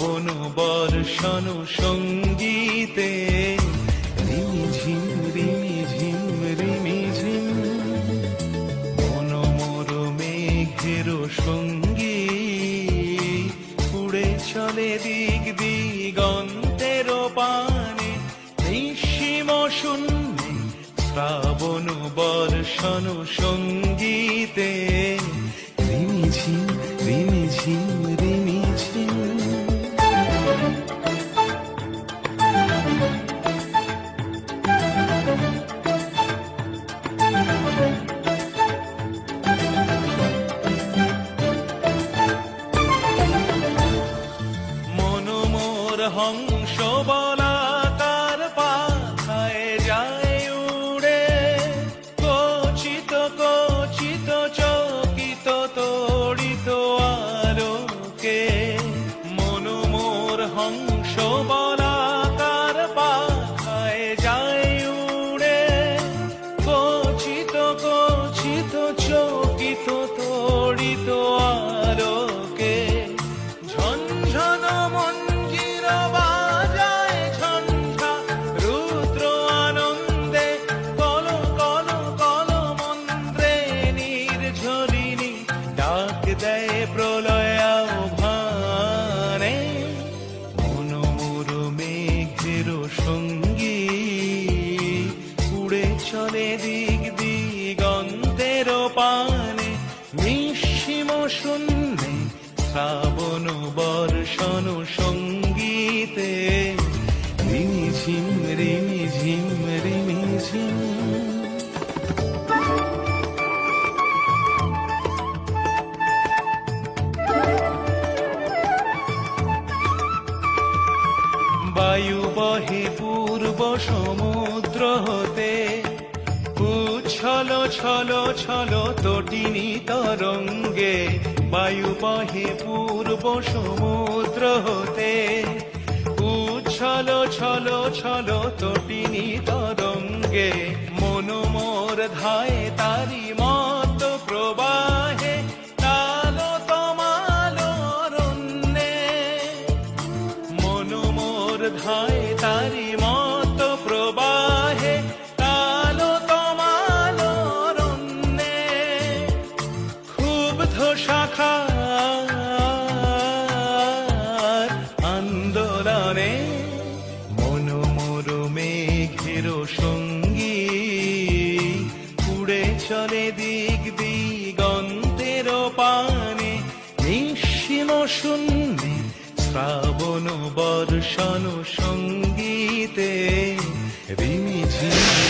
শ্রাবণ বর্ষণ সঙ্গীতে রিমিঝিম রিমিঝিম রিমিঝিম মন মোর মেঘের সঙ্গী উড়ে চলে দিক দিগন্তের পানে নিঃসীম শূন্যে শ্রাবণ বর্ষণ সঙ্গীতে রিমিঝিম রিমিঝিম রিমিঝিম। মন মোর হংস বলাকার পাখায় যায় উড়ে কচিত কচিত চকিত তড়িত আলোকে। মন মোর হংস বলাকার পাখায় যায় উড়ে কচিত কচিত চকিত তড়িত আলোকে। ঝনঝন মঞ্জির বাজায় ঝঞ্ঝা রুদ্র আনন্দে কল কল কল মন্ত্রে নির্ঝরিণী ডাক দেয় প্রলয় আহ্বানে। মন মোর মেঘের সঙ্গী উড়ে চলে দিক দিগন্তের পানে নিঃসীম শূন্যে শ্রাবণ বর্ষণ সঙ্গীতে রিমিঝিম রিমিঝিম রিমিঝিম। বায়ু বহে পূর্ব সমুদ্র হতে উচ্ছল ছল ছল তটিনী তরঙ্গে। বায়ু বহে পূর্ব সমুদ্র হতে উচ্ছল ছল ছল তটিনী তরঙ্গে। মন মোর ধায় তারি মত প্রবাহে তালো তমালো অরণ্যে। মন মোর ধায় তারি মত প্রবাহে তালো তমালো অরণ্যে। ক্ষুব্ধ শাখার আন্দোলনে মন মোর মেঘের সঙ্গী উড়ে চলে দিক দিগন্তের পানে নিঃসীম শূন্যে শ্রাবণ বর্ষণ সঙ্গীতে রিমিঝিম